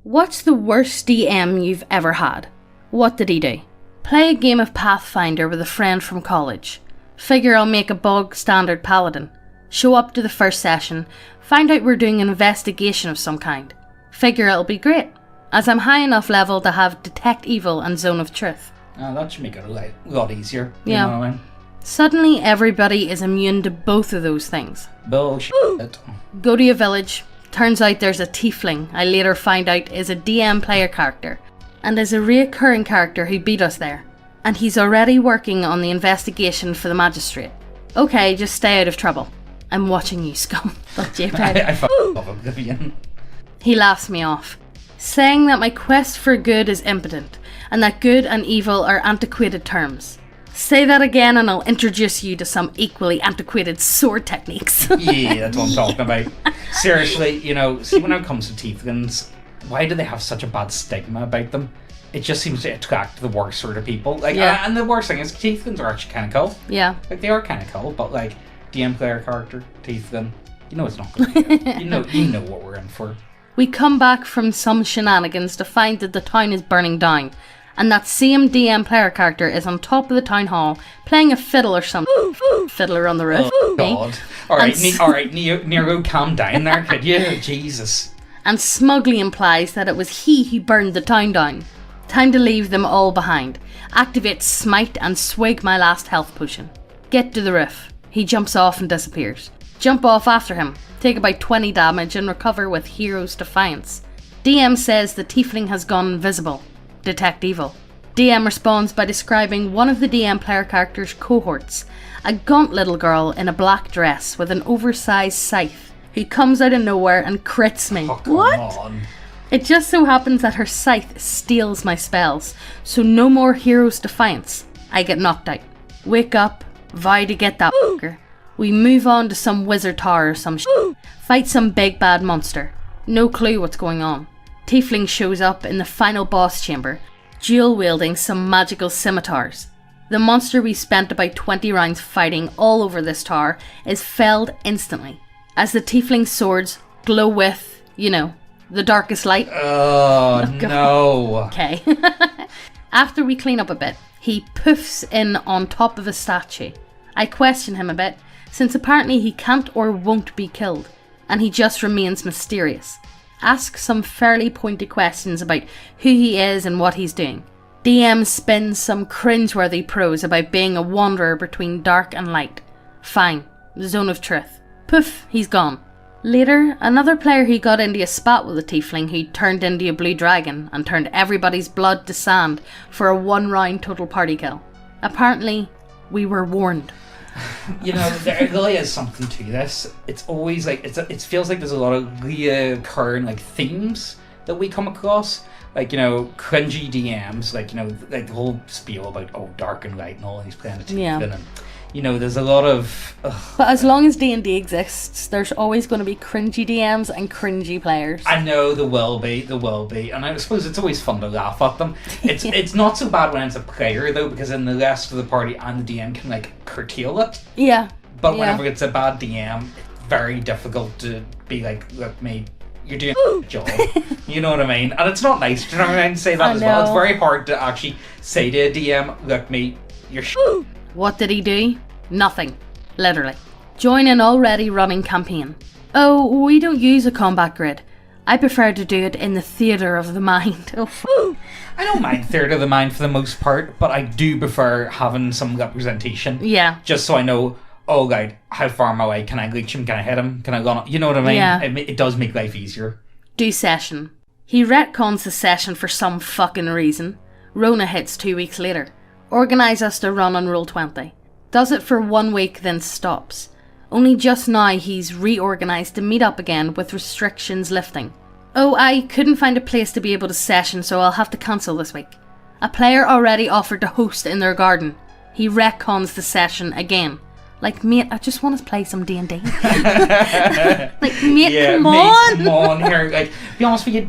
What's the worst DM you've ever had? What did he do? Play a game of Pathfinder with a friend from college. Figure I'll make a bog standard paladin. Show up to the first session, find out we're doing an investigation of some kind. Figure it'll be great, as I'm high enough level to have Detect Evil and Zone of Truth. That should make it a lot easier. Yeah. You know what I mean? Suddenly everybody is immune to both of those things. Bullshit. Go to a village. Turns out there's a tiefling I later find out is a DM player character, and is a reoccurring character who beat us there. And he's already working on the investigation for the magistrate. Okay, just stay out of trouble. I'm watching you, scum. But JPEG. I fucking love Oblivion. He laughs me off, saying that my quest for good is impotent, and that good and evil are antiquated terms. Say that again and I'll introduce you to some equally antiquated sword techniques. Yeah, that's what I'm talking about. Seriously, see when it comes to tieflings, why do they have such a bad stigma about them? It just seems to attract the worst sort of people. And the worst thing is tieflings are actually kind of cool. Yeah. They are kind of cool, but DM player character, tiefling, it's not good. you know what we're in for. We come back from some shenanigans to find that the town is burning down, and that same DM player character is on top of the town hall playing a fiddle or something. Fiddler on the roof. Oh God! All right, Nero, calm down there, could you? Jesus. And smugly implies that it was he who burned the town down. Time to leave them all behind. Activate Smite and swig my last health potion. Get to the roof. He jumps off and disappears. Jump off after him. Take about 20 damage and recover with Hero's Defiance. DM says the tiefling has gone invisible. Detect Evil. DM responds by describing one of the DM player character's cohorts, a gaunt little girl in a black dress with an oversized scythe, who comes out of nowhere and crits me. Oh, come on. It just so happens that her scythe steals my spells, so no more Hero's Defiance. I get knocked out. Wake up, vow to get that fucker. We move on to some wizard tower or some shit. Fight some big bad monster. No clue what's going on. Tiefling shows up in the final boss chamber, dual wielding some magical scimitars. The monster we spent about 20 rounds fighting all over this tower is felled instantly, as the tiefling's swords glow with, the darkest light. Oh no. Okay. After we clean up a bit, he poofs in on top of a statue. I question him a bit, since apparently he can't or won't be killed, and he just remains mysterious. Ask some fairly pointed questions about who he is and what he's doing. DM spins some cringeworthy prose about being a wanderer between dark and light. Fine. Zone of Truth. Poof, he's gone. Later, another player who got into a spat with a tiefling who turned into a blue dragon and turned everybody's blood to sand for a 1-round total party kill. Apparently, we were warned. There really is something to this. It's always it feels like there's a lot of recurring themes that we come across. Cringy DMs, the whole spiel about dark and light and all these playing the tiefling. And, there's a lot of... But as long as D&D exists, there's always going to be cringy DMs and cringy players. I know there will be, and I suppose it's always fun to laugh at them. It's not so bad when it's a player though, because then the rest of the party and the DM can curtail it. Yeah. But whenever it's a bad DM, it's very difficult to be look mate, you're doing a job. You know what I mean? And it's not nice to try and say that as well. It's very hard to actually say to a DM, look mate, you're What did he do? Nothing. Literally. Join an already running campaign. Oh, we don't use a combat grid. I prefer to do it in the theatre of the mind. I don't mind theatre of the mind for the most part, but I do prefer having some representation. Yeah. Just so I know, how far am I away? Can I reach him? Can I hit him? Can I go on? You know what I mean? Yeah. It does make life easier. Do session. He retcons the session for some fucking reason. Rona hits 2 weeks later. Organise us to run on Roll20. Does it for 1 week, then stops. Only just now he's reorganised to meet up again with restrictions lifting. Oh, I couldn't find a place to be able to session, so I'll have to cancel this week. A player already offered to host in their garden. He retcons the session again. Mate, I just want to play some D&D. Mate, come on! Come on here. Be honest with you,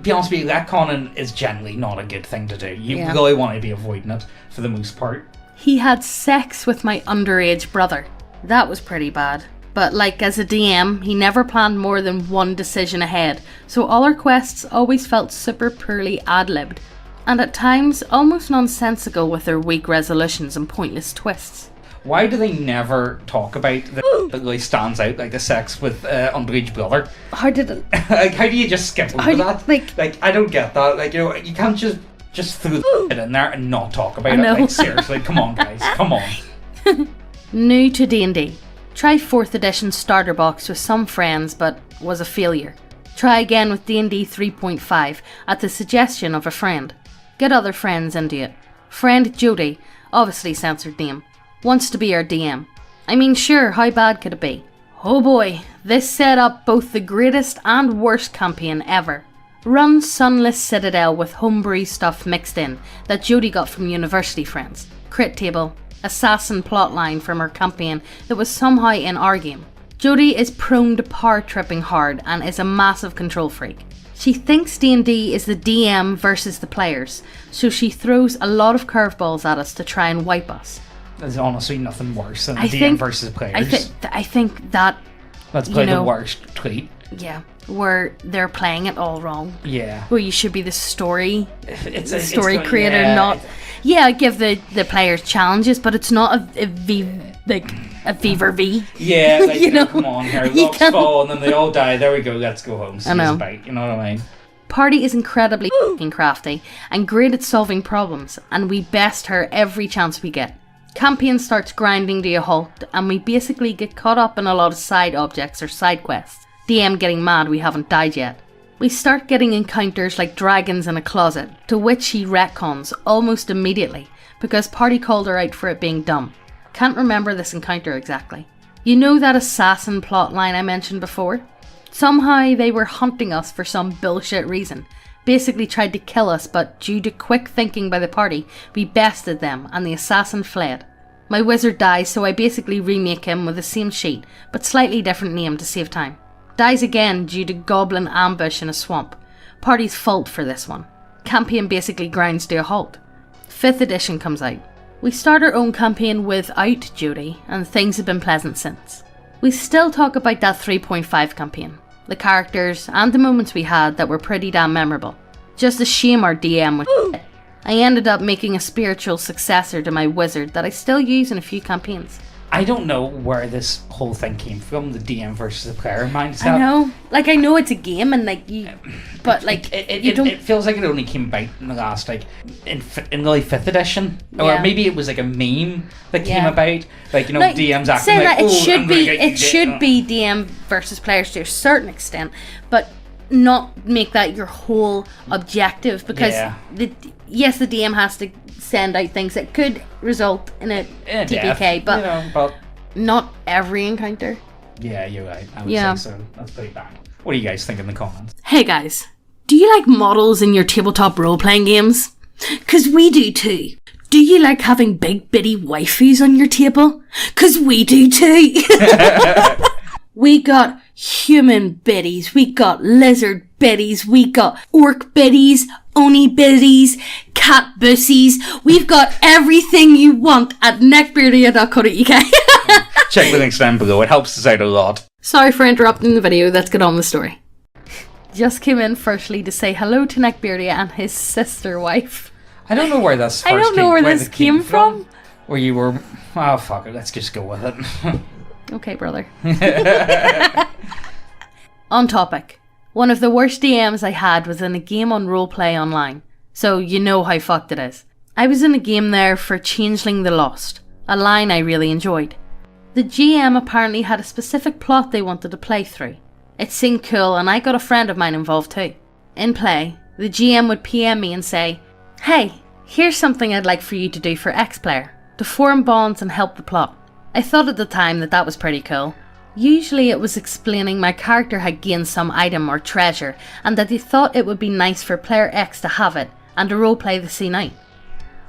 retconning is generally not a good thing to do. You really want to be avoiding it for the most part. He had sex with my underage brother. That was pretty bad. But like as a DM, he never planned more than one decision ahead, so all our quests always felt super poorly ad-libbed, and at times almost nonsensical with their weak resolutions and pointless twists. Why do they never talk about that really stands out, like the sex with underage brother? How did it... Like, how do you just skip over that? Like, I don't get that. Like, you can't just throw it in there and not talk about it. Like, seriously, come on, guys, come on. New to D&D. Try 4th edition starter box with some friends, but was a failure. Try again with D&D 3.5 at the suggestion of a friend. Get other friends into it. Friend Jody, obviously censored name, wants to be our DM. I mean, sure, how bad could it be? Oh boy, this set up both the greatest and worst campaign ever. Run Sunless Citadel with homebrew stuff mixed in that Jody got from university friends. Crit table, assassin plotline from her campaign that was somehow in our game. Jody is prone to power tripping hard and is a massive control freak. She thinks D&D is the DM versus the players, so she throws a lot of curveballs at us to try and wipe us. There's honestly nothing worse than the DM versus players. I think that... That's probably the worst tweet. Yeah, where they're playing it all wrong. Yeah. Where you should be the story creator, yeah, not... Yeah, give the players challenges, but it's not a Fever V. Yeah, like, you know, come on here, locks fall and then they all die. There we go, let's go home. See you bite, you know what I mean? Party is incredibly f***ing crafty and great at solving problems, and we best her every chance we get. Campaign starts grinding to a halt, and we basically get caught up in a lot of side objects or side quests. DM getting mad we haven't died yet. We start getting encounters like dragons in a closet, to which he retcons almost immediately, because Party called her out for it being dumb. Can't remember this encounter exactly. You know that assassin plotline I mentioned before? Somehow they were hunting us for some bullshit reason. Basically tried to kill us, but due to quick thinking by the party, we bested them and the assassin fled. My wizard dies, so I basically remake him with the same sheet, but slightly different name to save time. Dies again due to goblin ambush in a swamp. Party's fault for this one. Campaign basically grinds to a halt. 5th edition comes out. We start our own campaign without Judy, and things have been pleasant since. We still talk about that 3.5 campaign, the characters and the moments we had that were pretty damn memorable. Just a shame our DM was I ended up making a spiritual successor to my wizard that I still use in a few campaigns. I don't know where this whole thing came from, the DM versus the player mindset. I know. Like, I know it's a game and like you... But like, it feels like it only came about in the last, like, in really 5th edition. Or maybe it was like a meme that came about. Like, you know, like, DMs acting like, it should be DM versus players to a certain extent, but not make that your whole objective, because yes, the DM has to send out things that could result in a TPK, but, you know, but not every encounter. Yeah, you're right. I would say so. That's pretty bad. What do you guys think in the comments? Hey guys, do you like models in your tabletop role-playing games? 'Cause we do too. Do you like having big bitty waifus on your table? 'Cause we do too. We got human biddies, we got lizard biddies, we got orc biddies, oni biddies, cat bussies. We've got everything you want at neckbeardia.co.uk. Check the links down below, it helps us out a lot. Sorry for interrupting the video, let's get on with the story. Just came in firstly to say hello to Neckbeardia and his sister wife. I don't know where this came from. Where you were, oh fuck it, let's just go with it. Okay, brother. On topic. One of the worst DMs I had was in a game on Roleplay Online, so you know how fucked it is. I was in a game there for Changeling the Lost, a line I really enjoyed. The GM apparently had a specific plot they wanted to play through. It seemed cool and I got a friend of mine involved too. In play, the GM would PM me and say, "Hey, here's something I'd like for you to do for X player, to form bonds and help the plot." I thought at the time that was pretty cool. Usually it was explaining my character had gained some item or treasure and that they thought it would be nice for player X to have it and to roleplay the scene out.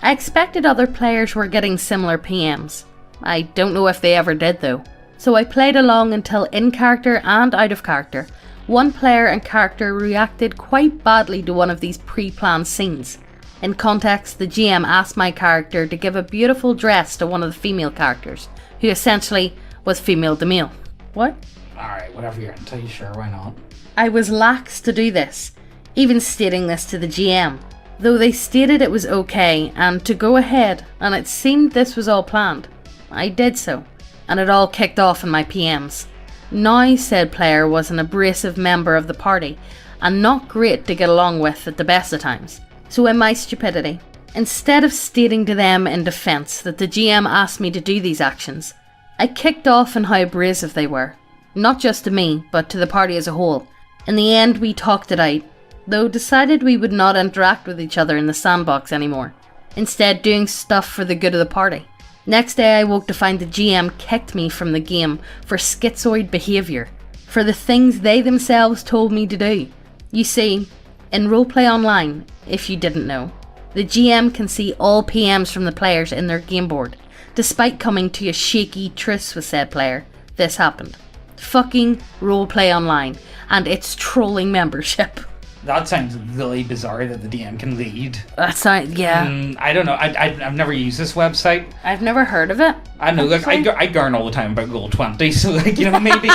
I expected other players were getting similar PMs. I don't know if they ever did though. So I played along until in character and out of character, one player and character reacted quite badly to one of these pre-planned scenes. In context, the GM asked my character to give a beautiful dress to one of the female characters, who essentially was female to male. What? Alright, whatever you're into, you sure, why not? I was lax to do this, even stating this to the GM, though they stated it was okay and to go ahead, and it seemed this was all planned. I did so, and it all kicked off in my PMs. Now said player was an abrasive member of the party, and not great to get along with at the best of times. So in my stupidity, instead of stating to them in defence that the GM asked me to do these actions, I kicked off on how abrasive they were. Not just to me, but to the party as a whole. In the end we talked it out, though decided we would not interact with each other in the sandbox anymore, instead doing stuff for the good of the party. Next day I woke to find the GM kicked me from the game for schizoid behaviour, for the things they themselves told me to do. You see, in Roleplay Online, if you didn't know, the GM can see all PMs from the players in their game board. Despite coming to a shaky truce with said player, this happened. Fucking Roleplay Online and its trolling membership. That sounds really bizarre that the DM can lead. That sounds, yeah. I don't know. I've never used this website. I've never heard of it. I know. Like I garn all the time about Goal 20, so like maybe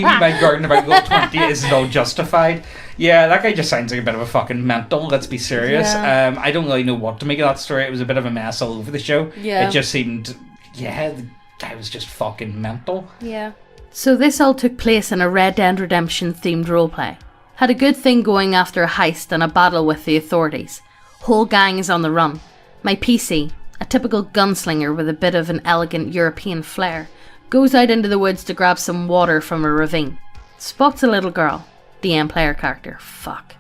my garden about Goal 20 isn't all justified. Yeah, that guy just sounds like a bit of a fucking mental. Let's be serious. Yeah. I don't really know what to make of that story. It was a bit of a mess all over the show. Yeah. It just seemed, the guy was just fucking mental. Yeah. So this all took place in a Red Dead Redemption themed roleplay. Had a good thing going after a heist and a battle with the authorities. Whole gang is on the run. My PC, a typical gunslinger with a bit of an elegant European flair, goes out into the woods to grab some water from a ravine. Spots a little girl. DM player character. Fuck.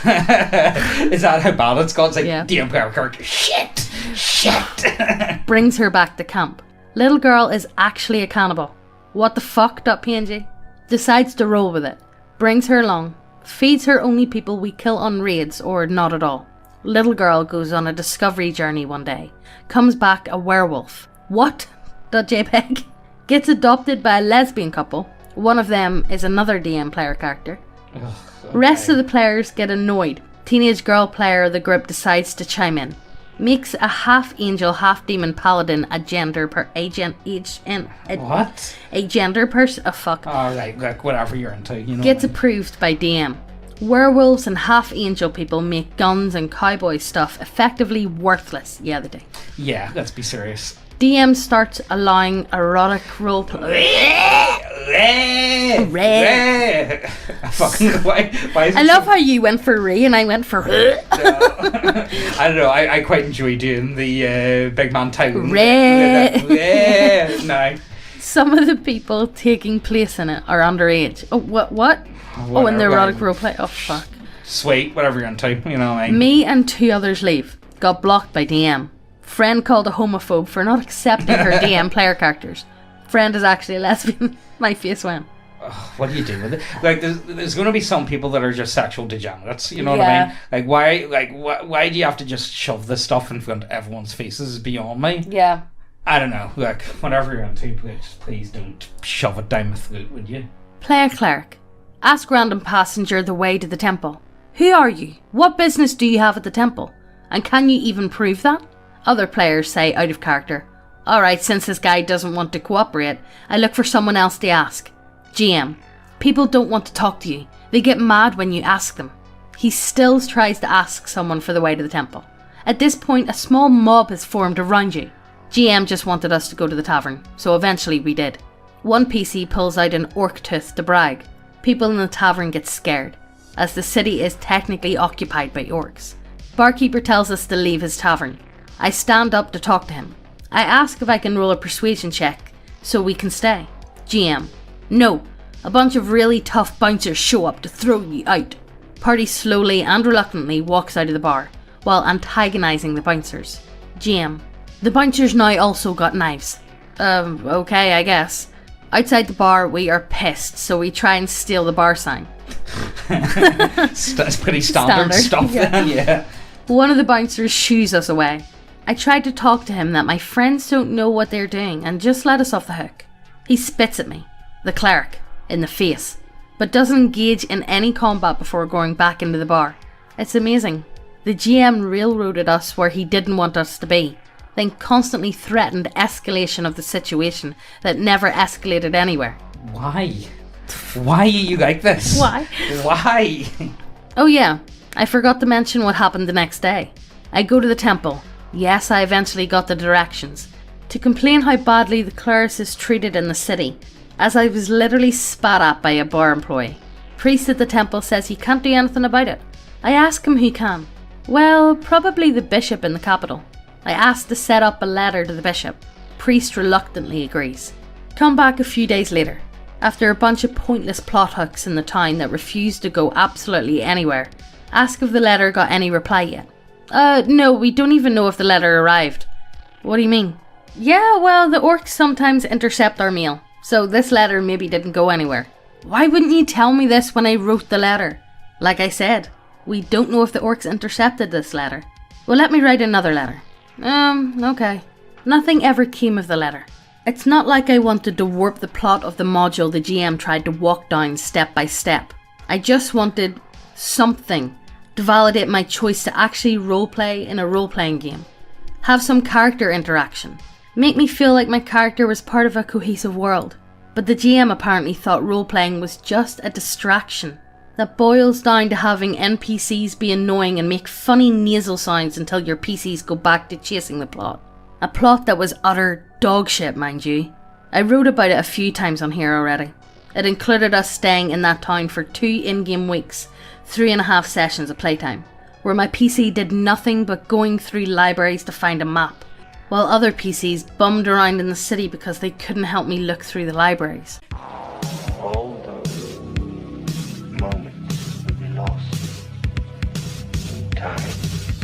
Is that how bad it's got? It's like, yeah. DM player character. Shit! Brings her back to camp. Little girl is actually a cannibal. What the fuck, .png? Decides to roll with it. Brings her along. Feeds her only people we kill on raids or not at all. Little girl goes on a discovery journey one day. Comes back a werewolf. What? .jpg? Gets adopted by a lesbian couple. One of them is another DM player character. Ugh, okay. Rest of the players get annoyed. Teenage girl player of the group decides to chime in. Makes a half angel, half demon paladin a gender person. Oh fuck. Alright, like whatever you're into, Gets approved by DM. Werewolves and half angel people make guns and cowboy stuff effectively worthless. Yeah, they do. Yeah, let's be serious. DM starts allowing erotic roleplay. Fucking why is it I love how you went for Ray and I went for no. I don't know, I quite enjoy doing the big man tone. No. Some of the people taking place in it are underage. Oh, what? Oh, in the erotic roleplay. Oh, fuck. Sweet, whatever you're into, you know what I mean? Me and 2 others leave. Got blocked by DM. Friend called a homophobe for not accepting her DM player characters. Friend is actually a lesbian. My face went. What do you do with it? Like, there's going to be some people that are just sexual degenerates. You know what I mean? Why do you have to just shove this stuff in front of everyone's faces? Is beyond me. Yeah. I don't know. Like, whatever you're into, please don't shove it down my throat, would you? Player cleric. Ask random passenger the way to the temple. Who are you? What business do you have at the temple? And can you even prove that? Other players say out of character. Alright, since this guy doesn't want to cooperate, I look for someone else to ask. GM. People don't want to talk to you. They get mad when you ask them. He still tries to ask someone for the way to the temple. At this point, a small mob has formed around you. GM just wanted us to go to the tavern, so eventually we did. One PC pulls out an orc tooth to brag. People in the tavern get scared, as the city is technically occupied by orcs. Barkeeper tells us to leave his tavern. I stand up to talk to him. I ask if I can roll a persuasion check, so we can stay. GM. No, a bunch of really tough bouncers show up to throw you out. Party slowly and reluctantly walks out of the bar, while antagonizing the bouncers. GM. The bouncers now also got knives. Okay, I guess. Outside the bar, we are pissed, so we try and steal the bar sign. That's pretty standard stuff then, yeah. One of the bouncers shoos us away. I tried to talk to him that my friends don't know what they're doing and just let us off the hook. He spits at me, the cleric, in the face, but doesn't engage in any combat before going back into the bar. It's amazing. The GM railroaded us where he didn't want us to be, then constantly threatened escalation of the situation that never escalated anywhere. Why? Why are you like this? Why? Why? Oh yeah, I forgot to mention what happened the next day. I go to the temple. Yes, I eventually got the directions. To complain how badly the cleric's is treated in the city, as I was literally spat at by a bar employee. Priest at the temple says he can't do anything about it. I ask him who can. Well, probably the bishop in the capital. I ask to set up a letter to the bishop. Priest reluctantly agrees. Come back a few days later. After a bunch of pointless plot hooks in the town that refused to go absolutely anywhere, ask if the letter got any reply yet. No, we don't even know if the letter arrived. What do you mean? Yeah, well, the orcs sometimes intercept our mail, so this letter maybe didn't go anywhere. Why wouldn't you tell me this when I wrote the letter? Like I said, we don't know if the orcs intercepted this letter. Well, let me write another letter. Okay. Nothing ever came of the letter. It's not like I wanted to warp the plot of the module the GM tried to walk down step by step. I just wanted something to validate my choice to actually roleplay in a role-playing game. Have some character interaction. Make me feel like my character was part of a cohesive world. But the GM apparently thought role-playing was just a distraction that boils down to having NPCs be annoying and make funny nasal sounds until your PCs go back to chasing the plot. A plot that was utter dogshit, mind you. I wrote about it a few times on here already. It included us staying in that town for 2 in-game weeks, 3.5 sessions of playtime, where my PC did nothing but going through libraries to find a map, while other PCs bummed around in the city because they couldn't help me look through the libraries. All those moments will be lost in time.